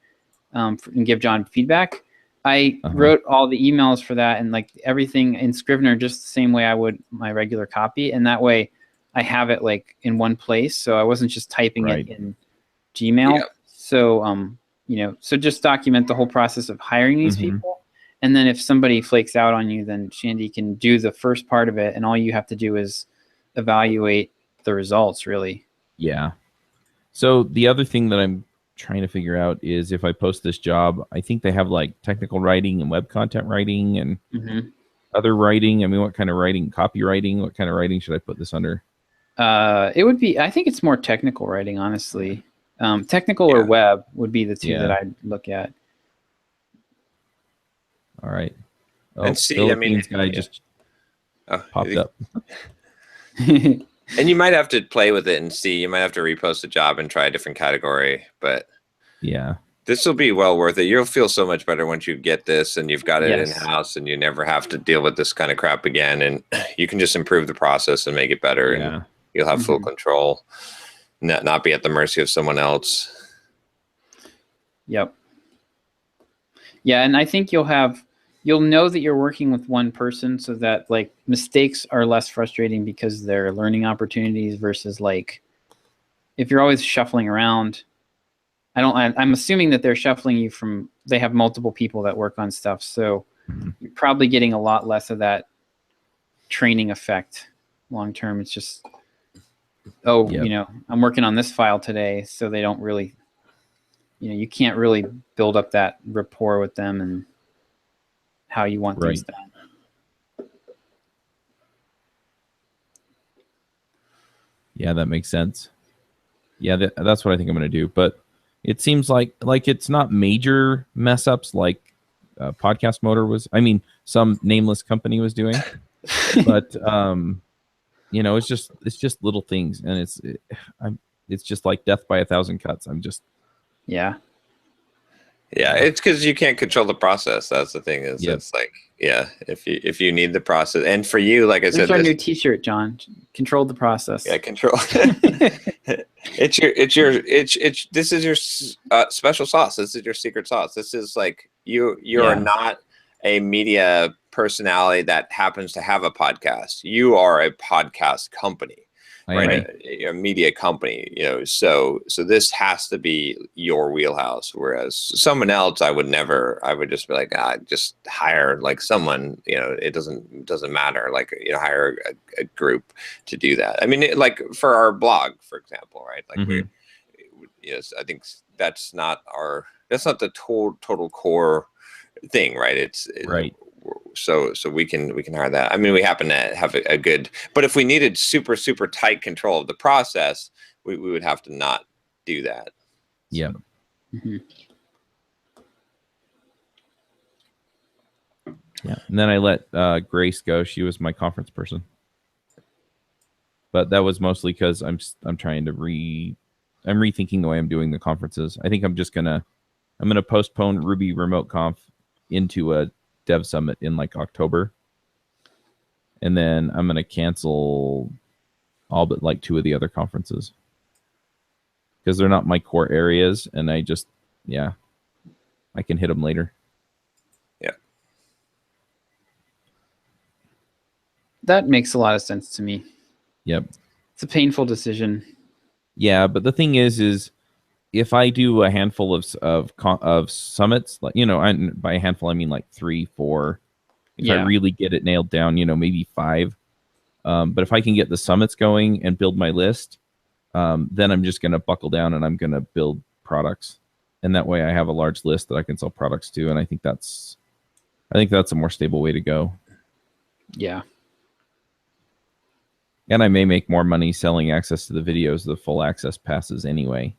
and give John feedback, I wrote all the emails for that and like everything in Scrivener just the same way I would my regular copy. And that way I have it like in one place. So I wasn't just typing it in Gmail. So, so just document the whole process of hiring these people. And then if somebody flakes out on you, then Shandy can do the first part of it. And all you have to do is evaluate the results, really. Yeah. So the other thing that I'm trying to figure out is if I post this job, I think they have like technical writing and web content writing and other writing. I mean, what kind of writing? Copywriting? What kind of writing should I put this under? It would be, I think it's more technical writing, honestly. Technical or web would be the 2 that I'd look at. All right. And see, I mean, guy just popped up. And you might have to play with it and see. You might have to repost a job and try a different category. But this will be well worth it. You'll feel so much better once you get this and you've got it in-house and you never have to deal with this kind of crap again. And you can just improve the process and make it better. And you'll have full control, not be at the mercy of someone else. Yep. Yeah, and I think you'll know that you're working with one person so that like mistakes are less frustrating because they're learning opportunities versus like if you're always shuffling around. I'm assuming that they're shuffling you they have multiple people that work on stuff. So you're probably getting a lot less of that training effect long term. It's just, I'm working on this file today. So they don't really, you can't really build up that rapport with them and how you want things done. Yeah, that makes sense. Yeah, that's what I think I'm going to do. But it seems like it's not major mess ups like Podcast Motor was. I mean, some nameless company was doing, but it's just little things, and it's just like death by 1,000 cuts. It's because you can't control the process. That's the thing. It's like, if you need the process, and for you, like I said, our new T-shirt, John. Control the process. Yeah, control. This is your special sauce. This is your secret sauce. This is like you are not a media personality that happens to have a podcast. You are a podcast company. Right, a media company, so this has to be your wheelhouse. Whereas someone else, I would just be like, just hire like someone, it doesn't matter. Like, hire a group to do that. I mean, like for our blog, for example, right? Like I think that's not the total core thing, right? It's right. So we can hire that. I mean, we happen to have a good, but if we needed super, super tight control of the process, we would have to not do that. Yeah. Yeah. And then I let Grace go. She was my conference person. But that was mostly because I'm trying to I'm rethinking the way I'm doing the conferences. I think I'm gonna postpone Ruby Remote Conf into a dev summit in like October. And then I'm going to cancel all but like 2 of the other conferences because they're not my core areas. And I just, I can hit them later. Yeah. That makes a lot of sense to me. Yep. It's a painful decision. Yeah. But the thing is if I do a handful of summits, like, and by a handful, I mean like 3, 4, if I really get it nailed down, maybe 5. But if I can get the summits going and build my list, then I'm just going to buckle down and I'm going to build products. And that way I have a large list that I can sell products to. And I think that's a more stable way to go. Yeah. And I may make more money selling access to the videos, the full access passes anyway.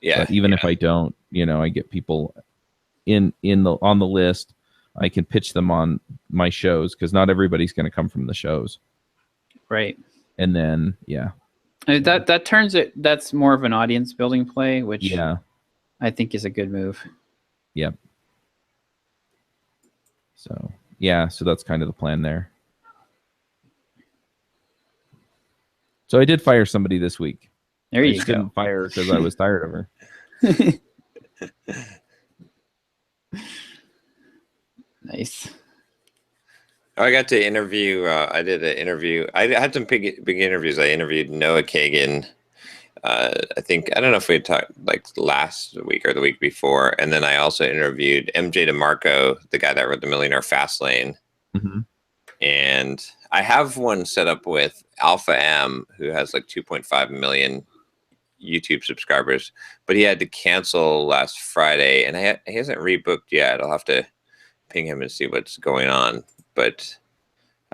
Yeah. But even if I don't, I get people on the list. I can pitch them on my shows because not everybody's going to come from the shows. Right. And then, that turns it. That's more of an audience building play, which I think is a good move. Yep. So that's kind of the plan there. So I did fire somebody this week. There you go. Didn't fire her because I was tired of her. Nice. I got to interview. I did an interview. I had some big interviews. I interviewed Noah Kagan. I don't know if we had talked like last week or the week before. And then I also interviewed MJ DeMarco, the guy that wrote the Millionaire Fastlane. Mm-hmm. And I have one set up with Alpha M, who has like 2.5 million YouTube subscribers, but he had to cancel last Friday, and he hasn't rebooked yet. I'll have to ping him and see what's going on. But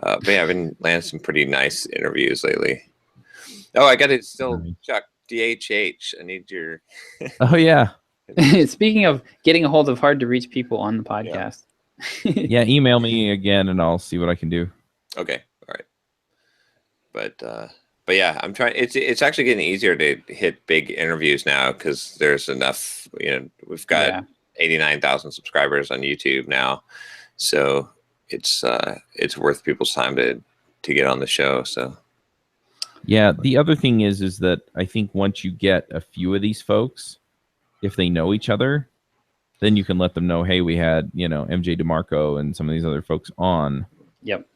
yeah, I've been landing some pretty nice interviews lately. Oh, I got to still Chuck DHH. I need your. Oh yeah. Speaking of getting a hold of hard to reach people on the podcast. Yeah, email me again and I'll see what I can do. Okay, all right. But yeah, I'm trying. It's actually getting easier to hit big interviews now because there's enough. We've got 89,000 subscribers on YouTube now, so it's worth people's time to get on the show. So yeah, the other thing is that I think once you get a few of these folks, if they know each other, then you can let them know, hey, we had MJ DeMarco and some of these other folks on. Yep.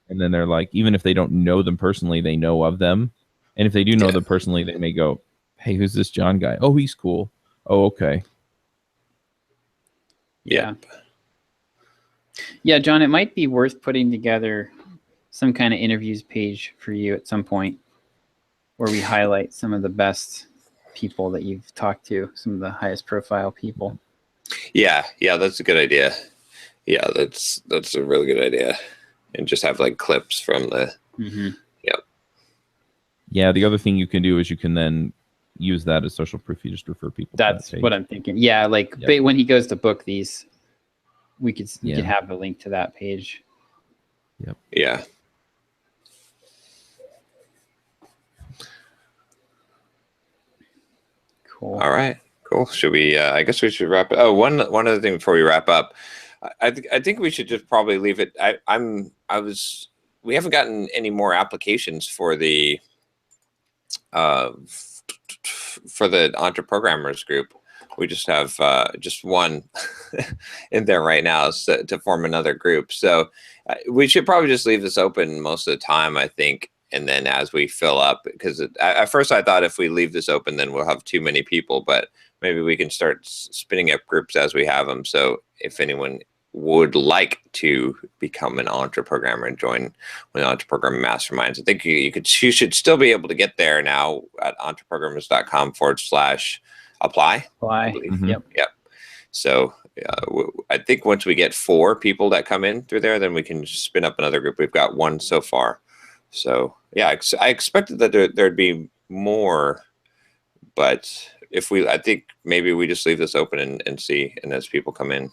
And then they're like, even if they don't know them personally, they know of them. And if they do know them personally, they may go, hey, who's this John guy? Oh, he's cool. Oh, okay. Yeah. Yeah, John, it might be worth putting together some kind of interviews page for you at some point where we highlight some of the best people that you've talked to, some of the highest profile people. Yeah, that's a good idea. Yeah, that's a really good idea. And just have like clips from the. Mm-hmm. Yep. Yeah, the other thing you can do is you can then use that as social proof. You just refer people. That's what I'm thinking. Yeah, like when he goes to book these, we could have the link to that page. Yep. Yeah. Cool. All right. Cool. Should we? I guess we should wrap it. Oh, one other thing before we wrap up. I think we should just probably leave it. We haven't gotten any more applications for the Entre Programmers group. We just have just one in there right now to form another group. So we should probably just leave this open most of the time, I think. And then as we fill up, because at first I thought if we leave this open, then we'll have too many people, but maybe we can start spinning up groups as we have them. So if anyone would like to become an Entre programmer and join one of the Entre Programming Masterminds, I think you should still be able to get there now at entreprogrammers.com/apply. Mm-hmm. Yep. So I think once we get 4 people that come in through there, then we can spin up another group. We've got 1 so far. So yeah, I expected that there'd be more, but I think maybe we just leave this open and see, and as people come in.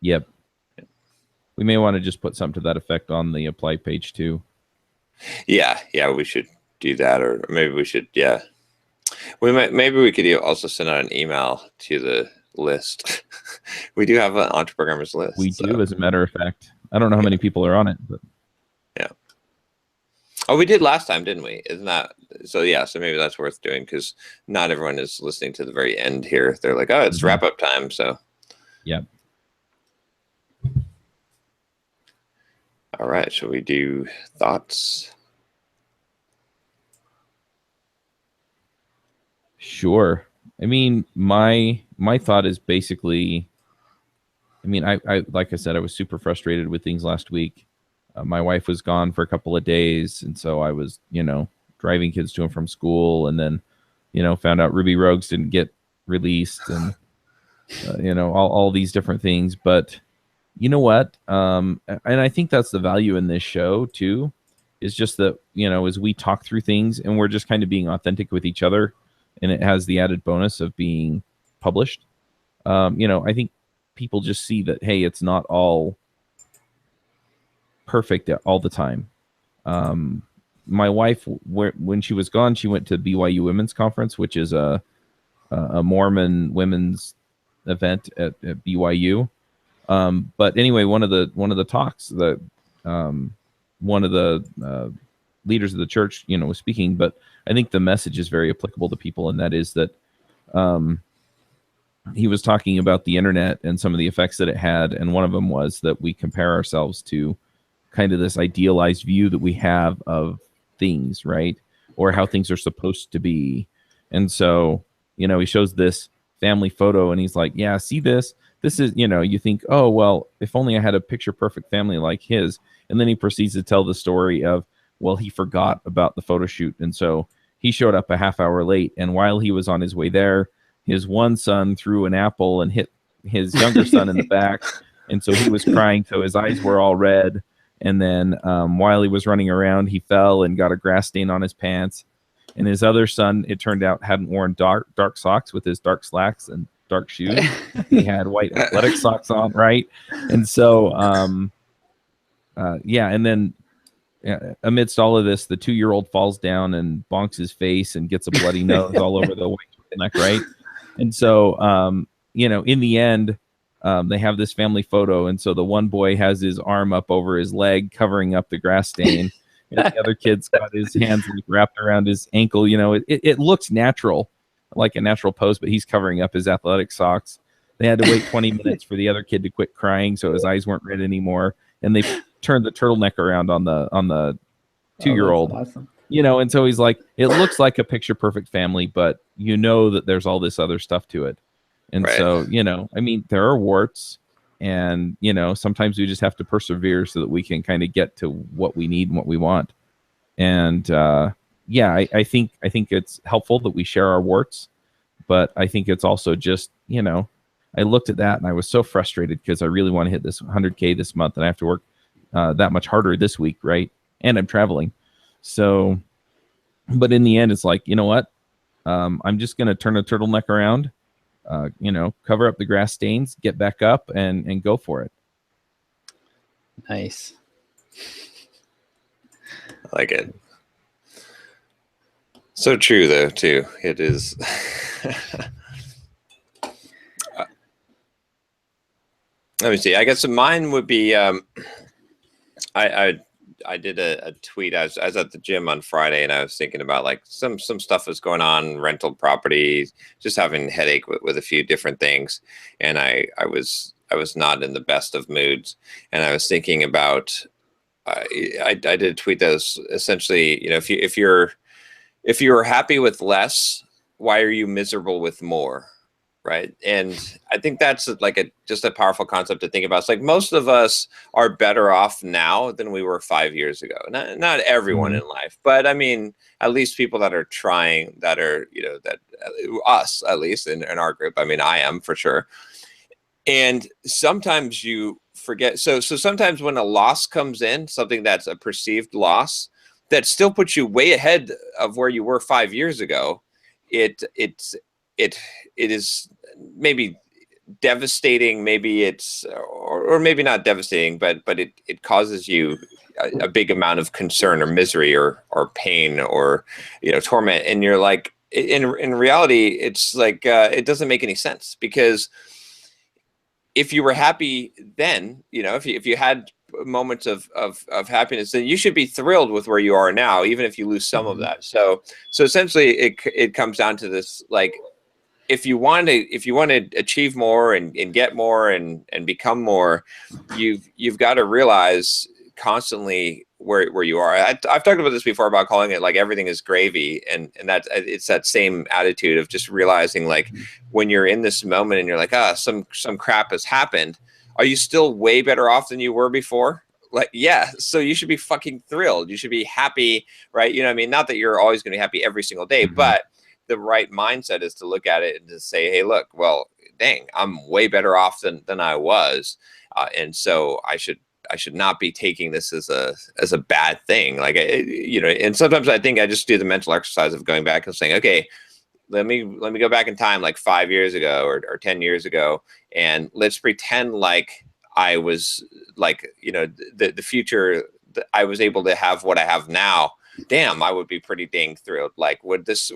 Yep. We may want to just put something to that effect on the apply page too. Yeah, we should do that, or maybe we should. Yeah, maybe we could also send out an email to the list. we do have an Entreprogrammers list. We do, as a matter of fact. I don't know how many people are on it, but yeah. Oh, we did last time, didn't we? Isn't that so? Yeah, so maybe that's worth doing, because not everyone is listening to the very end here. They're like, oh, it's wrap up time. So yeah. All right, shall we do thoughts? Sure. I mean, my thought is basically, I mean, I like I said, I was super frustrated with things last week. My wife was gone for a couple of days, and so I was, driving kids to and from school, and then, found out Ruby Rogues didn't get released, and all these different things. But you know what? And I think that's the value in this show too, is just that, as we talk through things and we're just kind of being authentic with each other, and it has the added bonus of being published. I think people just see that, hey, it's not all perfect all the time. My wife, when she was gone, she went to BYU Women's Conference, which is a Mormon women's event at BYU. But anyway, one of the talks that one of the leaders of the church, was speaking, but I think the message is very applicable to people, and that is that he was talking about the internet and some of the effects that it had, and one of them was that we compare ourselves to kind of this idealized view that we have of things, right? Or how things are supposed to be. And so, he shows this family photo and he's like, yeah, see this? This is, you think, oh, well, if only I had a picture perfect family like his. And then he proceeds to tell the story of, well, he forgot about the photo shoot. And so he showed up a half hour late. And while he was on his way there, his one son threw an apple and hit his younger son in the back. And so he was crying. So his eyes were all red. And then while he was running around, he fell and got a grass stain on his pants. And his other son, it turned out, hadn't worn dark socks with his dark slacks and dark shoes. He had white athletic socks on, right? And so, and then amidst all of this, the 2-year-old falls down and bonks his face and gets a bloody nose all over the white neck, right? And so, in the end, they have this family photo, and so the one boy has his arm up over his leg, covering up the grass stain, and the other kid's got his hands wrapped around his ankle. It looks natural, like a natural pose, but he's covering up his athletic socks. They had to wait 20 minutes for the other kid to quit crying, so his eyes weren't red anymore, and they turned the turtleneck around on the 2-year-old. Oh, awesome. And so he's like, it looks like a picture perfect family, but that there's all this other stuff to it. And right. So, I mean, there are warts, and, sometimes we just have to persevere so that we can kind of get to what we need and what we want. And, I think it's helpful that we share our warts, but I think it's also just, I looked at that and I was so frustrated because I really want to hit this 100K this month, and I have to work that much harder this week. Right. And I'm traveling. So, but in the end, it's like, you know what? I'm just going to turn a turtleneck around, cover up the grass stains, get back up and go for it. Nice. I like it. So true, though, too. It is. Let me see. I guess mine would be. I did a tweet. I was at the gym on Friday, and I was thinking about like some stuff was going on, rental property, just having a headache with a few different things, and I was not in the best of moods, and I was thinking about. I did a tweet that was essentially, if you're happy with less, why are you miserable with more? Right. And I think that's like just a powerful concept to think about. It's like most of us are better off now than we were 5 years ago. Not everyone in life, but I mean, at least people that are trying, that are, that us, at least in our group. I mean, I am for sure. And sometimes you forget. So sometimes when a loss comes in, something that's a perceived loss that still puts you way ahead of where you were 5 years ago, it is maybe devastating, maybe it's or maybe not devastating, but it causes you a big amount of concern or misery or pain or torment, and you're like, in reality, it's like it doesn't make any sense, because if you were happy then, if you had moments of happiness, then you should be thrilled with where you are now, even if you lose some of that. So essentially it comes down to this, like, if you want to achieve more and get more and become more, you've got to realize constantly where you are. I've talked about this before about calling it like everything is gravy, and that it's that same attitude of just realizing, like, when you're in this moment and you're like, some crap has happened, are you still way better off than you were before? Like, yeah, so you should be fucking thrilled. You should be happy, right? You know what I mean? Not that you're always going to be happy every single day, but the right mindset is to look at it and to say, hey, look, well, dang, I'm way better off than I was, and so I should not be taking this as a bad thing. Like, and sometimes I think I just do the mental exercise of going back and saying, okay, let me go back in time, like 5 years ago or 10 years ago, and let's pretend like I was, like, the future, I was able to have what I have now. Damn, I would be pretty dang thrilled. Like, would this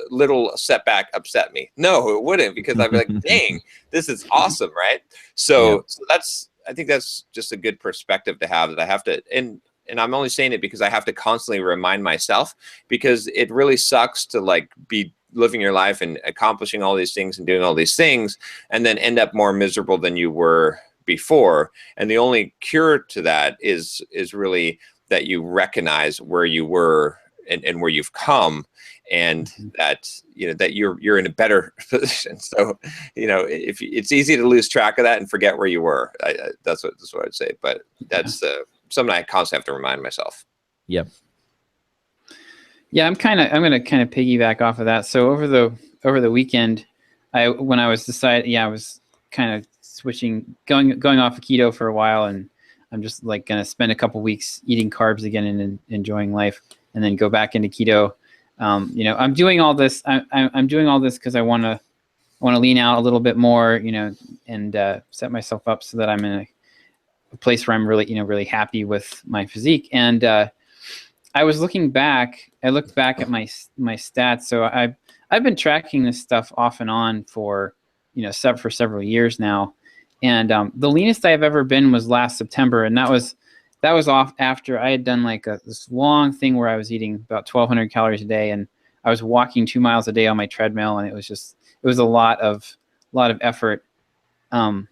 little setback upset me? No, it wouldn't, because I'd be like, dang, this is awesome, right? So I think that's just a good perspective to have, that I have to, and I'm only saying it because I have to constantly remind myself, because it really sucks to, like, be living your life and accomplishing all these things and doing all these things and then end up more miserable than you were before. And the only cure to that is really that you recognize where you were and where you've come, and that, that you're in a better position. So, if it's easy to lose track of that and forget where you were, that's what I'd say. But that's something I constantly have to remind myself. Yep. Yeah, I'm going to kind of piggyback off of that. So over the weekend, when I was deciding, I was kind of switching, going off of keto for a while, and I'm just, like, going to spend a couple weeks eating carbs again and enjoying life, and then go back into keto. I'm doing all this. I'm doing all this because I want to lean out a little bit more, and set myself up so that I'm in a place where I'm really, really happy with my physique. And I was looking back. I looked back at my stats. So I've been tracking this stuff off and on for several years now. And the leanest I've ever been was last September, and that was off after I had done like this long thing where I was eating about 1,200 calories a day, and I was walking 2 miles a day on my treadmill, and it was a lot of effort. And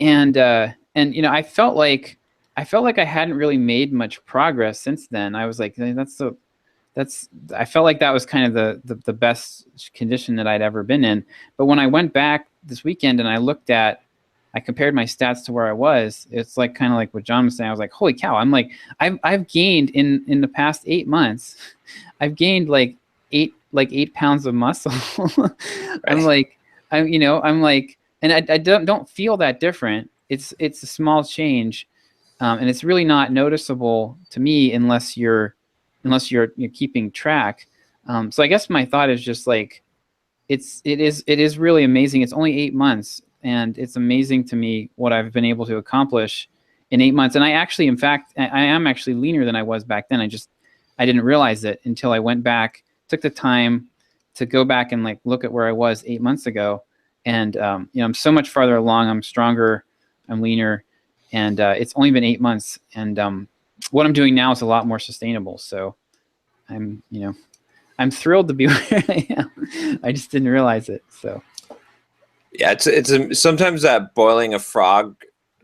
I felt like I hadn't really made much progress since then. I was like, I felt like that was kind of the best condition that I'd ever been in. But when I went back this weekend and I compared my stats to where I was, it's like kind of like what John was saying. I was like, holy cow, I've gained in the past 8 months, I've gained like 8 pounds of muscle. Right. And I don't feel that different. It's a small change. And it's really not noticeable to me unless you're keeping track. So I guess my thought is just like, it is really amazing. It's only 8 months, and it's amazing to me what I've been able to accomplish in 8 months. And I actually, in fact, I am actually leaner than I was back then. I didn't realize it until I went back, took the time to go back and like look at where I was 8 months ago. And I'm so much farther along. I'm stronger. I'm leaner. And it's only been 8 months, and what I'm doing now is a lot more sustainable. So I'm thrilled to be where I am. I just didn't realize it. So yeah, it's sometimes that boiling a frog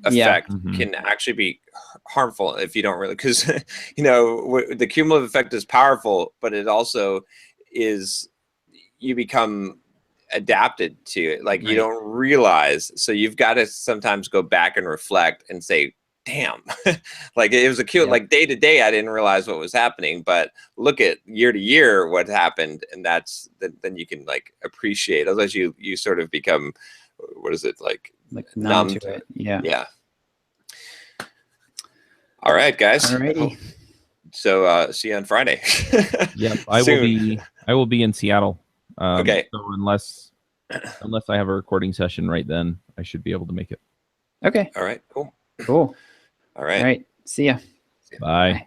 effect can actually be harmful if you don't really, because the cumulative effect is powerful, but it also is, you become adapted to it, like, right. You don't realize, so you've got to sometimes go back and reflect and say, damn, like, it was like day to day I didn't realize what was happening, but look at year to year what happened, and then you can like appreciate. Otherwise you sort of become, what is it, like numb to it. Yeah. All right, guys. Alrighty. So see you on Friday. Yep, I will be in Seattle. Okay. So unless I have a recording session right then, I should be able to make it. Okay. All right. Cool. All All right. All right. See ya. Bye.